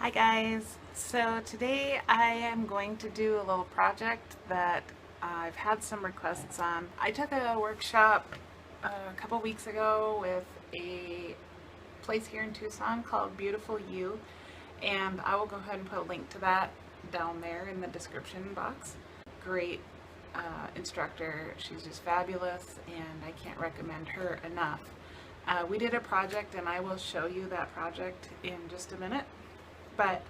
Hi guys! So today I am going to do a little project that I've had some requests on. I took a workshop a couple weeks ago with a place here in Tucson called Beautiful You, and I will go ahead and put a link to that down there in the description box. Great instructor. She's just fabulous and I can't recommend her enough. We did a project and I will show you that project in just a minute. But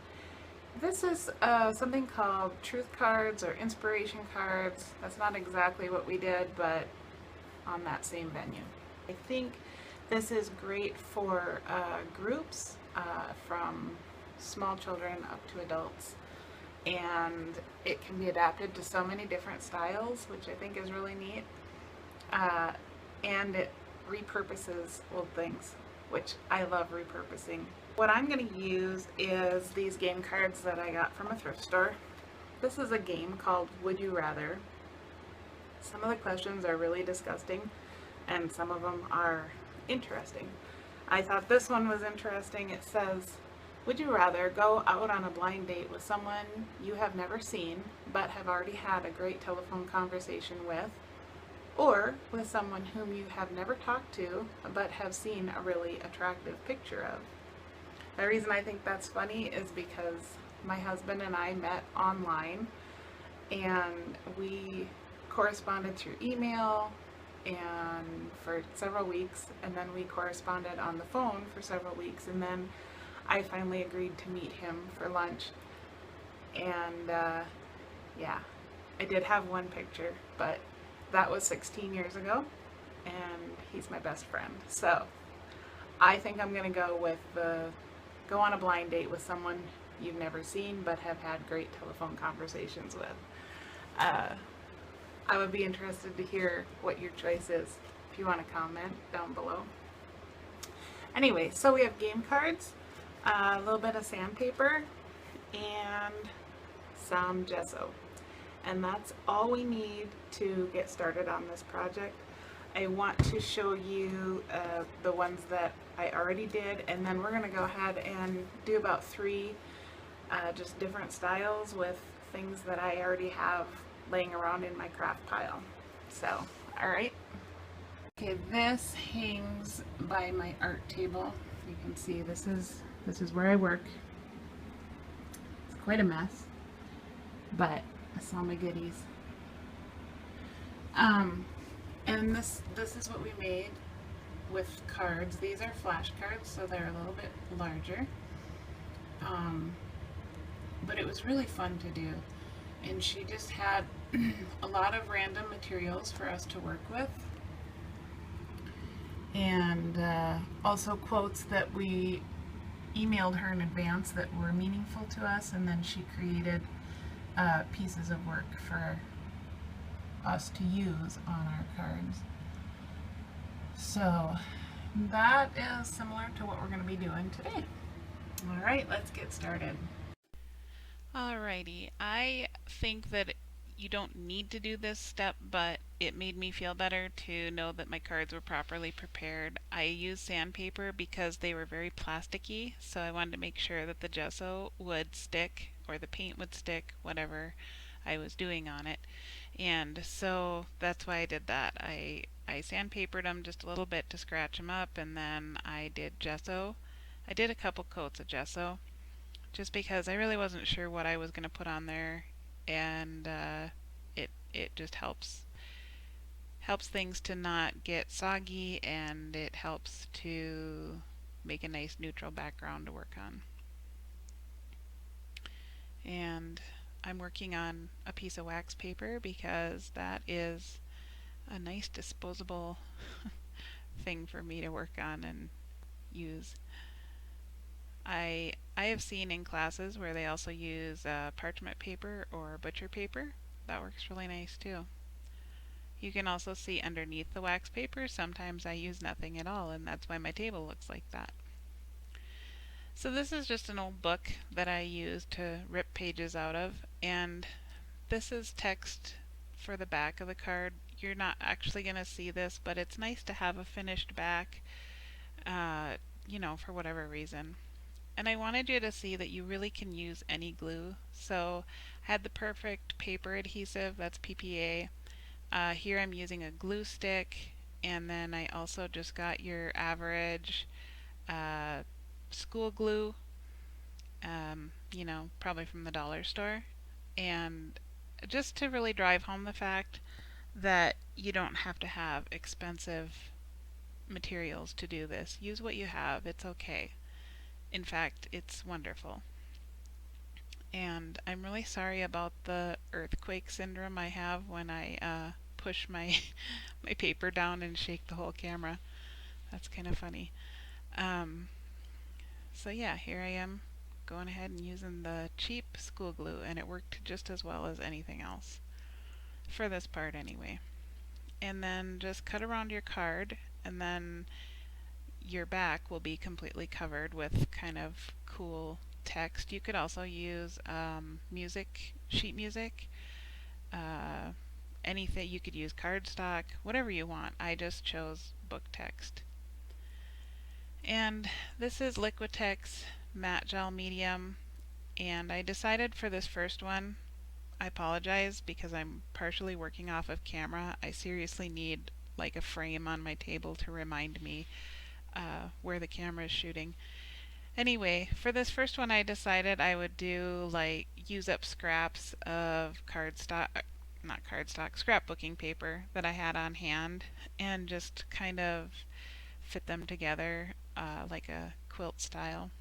this is something called truth cards or inspiration cards. That's not exactly what we did, but on that same venue. I think this is great for groups from small children up to adults. And it can be adapted to so many different styles, which I think is really neat. And it repurposes old things, which I love repurposing. What I'm going to use is these game cards that I got from a thrift store. This is a game called Would You Rather. Some of the questions are really disgusting and some of them are interesting. I thought this one was interesting. It says, would you rather go out on a blind date with someone you have never seen but have already had a great telephone conversation with, or with someone whom you have never talked to but have seen a really attractive picture of? The reason I think that's funny is because my husband and I met online and we corresponded through email and for several weeks, and then we corresponded on the phone for several weeks, and then I finally agreed to meet him for lunch. And yeah, I did have one picture, but that was 16 years ago and he's my best friend. So I think I'm gonna go with the go on a blind date with someone you've never seen but have had great telephone conversations with. I would be interested to hear what your choice is if you want to comment down below. Anyway, so we have game cards, a little bit of sandpaper, and some gesso. And that's all we need to get started on this project. I want to show you the ones that I already did, and then we're going to go ahead and do about three just different styles with things that I already have laying around in my craft pile. So, alright. Okay, this hangs by my art table. You can see this is where I work. It's quite a mess, but I saw my goodies. And this is what we made with cards. These are flash cards, so they're a little bit larger. But it was really fun to do. And she just had a lot of random materials for us to work with. And also quotes that we emailed her in advance that were meaningful to us, and then she created pieces of work for us to use on our cards. So that is similar to what we're going to be doing today. Alright, let's get started. Alrighty, I think that you don't need to do this step, but it made me feel better to know that my cards were properly prepared. I used sandpaper because they were very plasticky, so I wanted to make sure that the gesso would stick, or the paint would stick, whatever I was doing on it. And so that's why I did that. I sandpapered them just a little bit to scratch them up, and then I did gesso. I did a couple coats of gesso just because I really wasn't sure what I was going to put on there, and it just helps things to not get soggy, and it helps to make a nice neutral background to work on. And I'm working on a piece of wax paper because that is a nice disposable thing for me to work on and use. I have seen in classes where they also use parchment paper or butcher paper. That works really nice too. You can also see underneath the wax paper, sometimes I use nothing at all, and that's why my table looks like that. So this is just an old book that I use to rip pages out of, and this is text for the back of the card. You're not actually going to see this, but it's nice to have a finished back, for whatever reason. And I wanted you to see that you really can use any glue. So I had the perfect paper adhesive, that's PPA. Here I'm using a glue stick, and then I also just got your average uh, school glue, probably from the dollar store. And just to really drive home the fact that you don't have to have expensive materials to do this. Use what you have, it's okay. In fact, it's wonderful. And I'm really sorry about the earthquake syndrome I have when I push my my paper down and shake the whole camera. That's kind of funny. Um, so yeah, here I am going ahead and using the cheap school glue, and it worked just as well as anything else. For this part anyway. And then just cut around your card, and then your back will be completely covered with kind of cool text. You could also use sheet music, uh, anything. You could use cardstock, whatever you want. I just chose book text. And this is Liquitex Matte Gel Medium, and I decided for this first one, I apologize because I'm partially working off of camera. I seriously need like a frame on my table to remind me where the camera is shooting. Anyway, for this first one I decided I would do like use up scraps of not cardstock, scrapbooking paper that I had on hand and just kind of fit them together like a quilt style.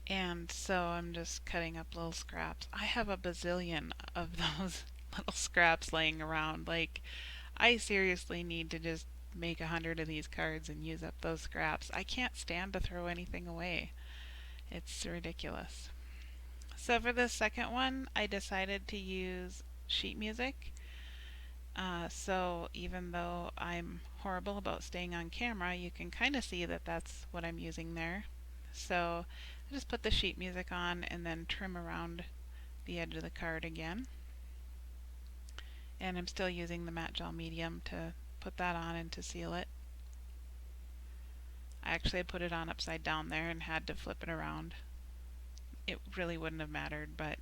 And so I'm just cutting up little scraps. I have a bazillion of those little scraps laying around. Like, I seriously need to just make 100 of these cards and use up those scraps. I can't stand to throw anything away. It's ridiculous. So for the second one, I decided to use sheet music. So even though I'm horrible about staying on camera, you can kind of see that that's what I'm using there. So I just put the sheet music on and then trim around the edge of the card again. And I'm still using the matte gel medium to put that on and to seal it. I actually put it on upside down there and had to flip it around. It really wouldn't have mattered, but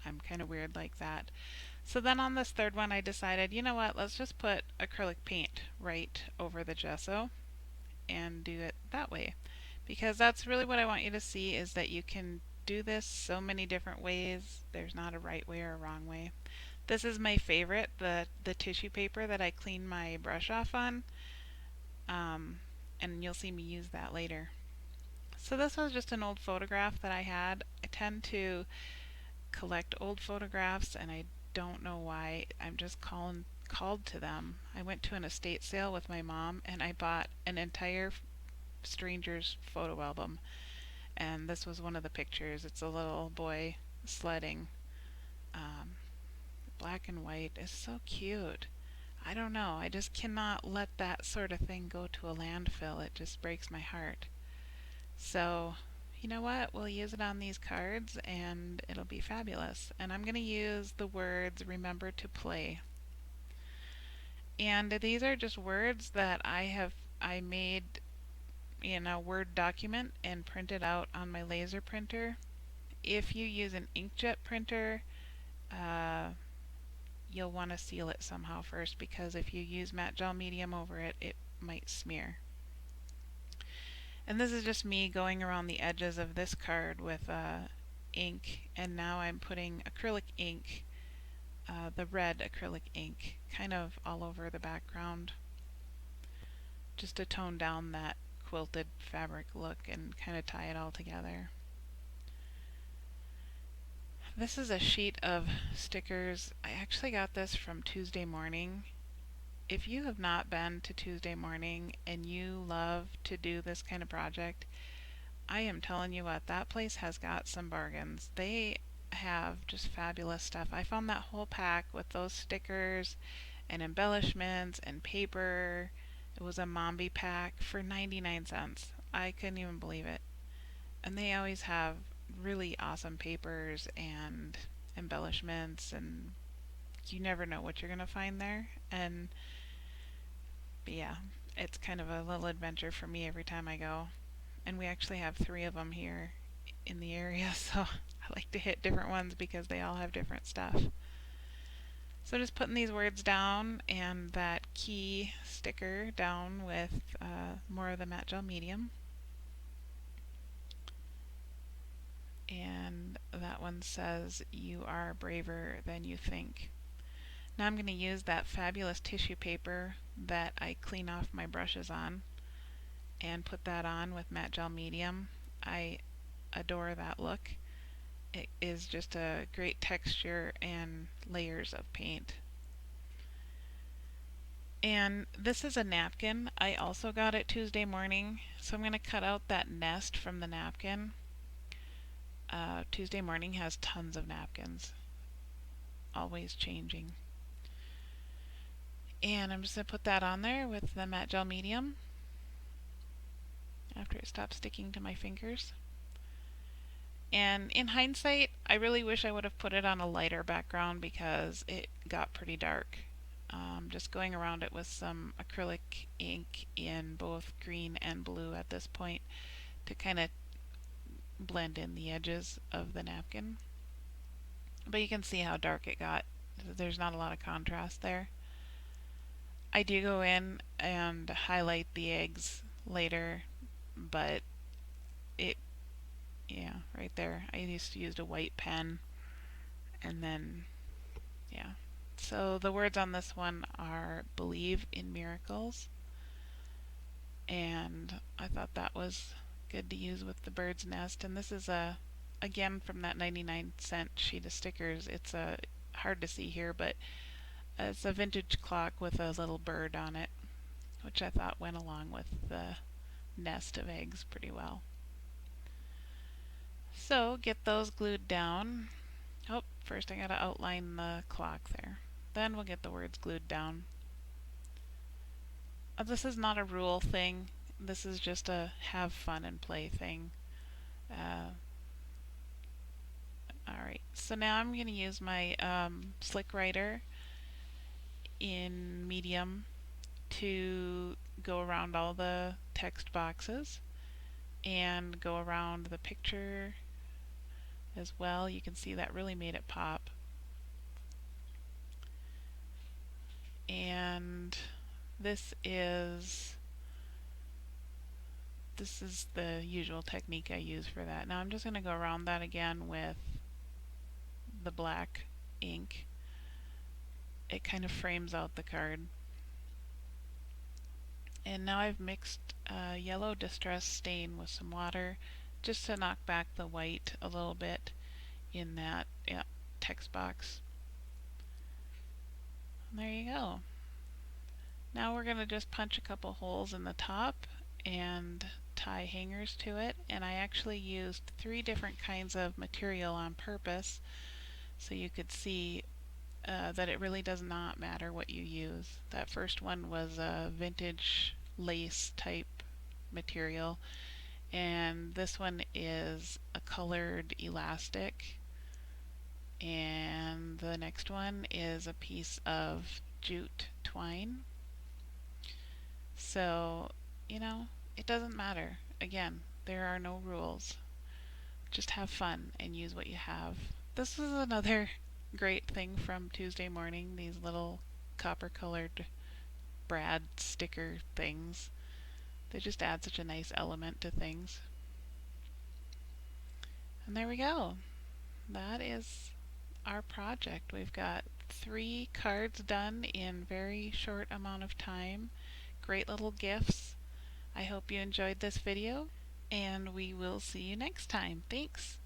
I'm kind of weird like that. So then on this third one I decided, you know what, let's just put acrylic paint right over the gesso and do it that way. Because that's really what I want you to see, is that you can do this so many different ways. There's not a right way or a wrong way. This is my favorite, the tissue paper that I clean my brush off on. And you'll see me use that later. So this was just an old photograph that I had. I tend to collect old photographs, and I don't know why. I'm just called to them. I went to an estate sale with my mom, and I bought an entire stranger's photo album. And this was one of the pictures. It's a little boy sledding. Um, Black and white is so cute. I don't know. I just cannot let that sort of thing go to a landfill. It just breaks my heart. So, you know what? We'll use it on these cards and it'll be fabulous. And I'm going to use the words "remember to play." And these are just words that I made in a Word document and printed out on my laser printer. If you use an inkjet printer, you'll want to seal it somehow first, because if you use matte gel medium over it, it might smear. And this is just me going around the edges of this card with ink, and now I'm putting acrylic ink, the red acrylic ink, kind of all over the background, just to tone down that quilted fabric look and kind of tie it all together. This is a sheet of stickers. I actually got this from Tuesday Morning. If you have not been to Tuesday Morning and you love to do this kind of project, I am telling you what, that place has got some bargains. They have just fabulous stuff. I found that whole pack with those stickers and embellishments and paper. It was a Mombi pack for 99 cents. I couldn't even believe it. And they always have really awesome papers and embellishments, and you never know what you're going to find there. But yeah, it's kind of a little adventure for me every time I go. and we actually have 3 of them here in the area, so I like to hit different ones because they all have different stuff. So just putting these words down and that key sticker down with more of the matte gel medium. And that one says, "You are braver than you think." Now I'm going to use that fabulous tissue paper that I clean off my brushes on and put that on with matte gel medium. I adore that look. It is just a great texture and layers of paint. And this is a napkin. I also got it Tuesday morning, so I'm going to cut out that nest from the napkin. Tuesday morning has tons of napkins, always changing. And I'm just going to put that on there with the matte gel medium after it stops sticking to my fingers. And in hindsight, I really wish I would have put it on a lighter background because it got pretty dark. Just going around it with some acrylic ink in both green and blue at this point to kind of blend in the edges of the napkin. But you can see how dark it got. There's not a lot of contrast there. I do go in and highlight the eggs later, but yeah, right there. I used a white pen, and then, yeah. So the words on this one are "believe in miracles," and I thought that was good to use with the bird's nest. And this is again from that 99-cent sheet of stickers. It's hard to see here, but it's a vintage clock with a little bird on it, which I thought went along with the nest of eggs pretty well. So get those glued down. Oh, first I gotta outline the clock there. Then we'll get the words glued down. This is not a rule thing. This is just a have fun and play thing. Alright, so now I'm going to use my Slick Writer in medium to go around all the text boxes and go around the picture as well. You can see that really made it pop. And this is the usual technique I use for that. Now I'm just going to go around that again with the black ink. It kind of frames out the card. And now I've mixed yellow distress stain with some water just to knock back the white a little bit in that text box. And there you go. Now we're going to just punch a couple holes in the top and tie hangers to it. And I actually used 3 different kinds of material on purpose so you could see that it really does not matter what you use. That first one was a vintage lace type material, and this one is a colored elastic, and the next one is a piece of jute twine. So, it doesn't matter. Again, there are no rules. Just have fun and use what you have. This is another great thing from Tuesday morning, these little copper colored brad sticker things. They just add such a nice element to things. And there we go. That is our project. We've got 3 cards done in very short amount of time. Great little gifts. I hope you enjoyed this video, and we will see you next time. Thanks.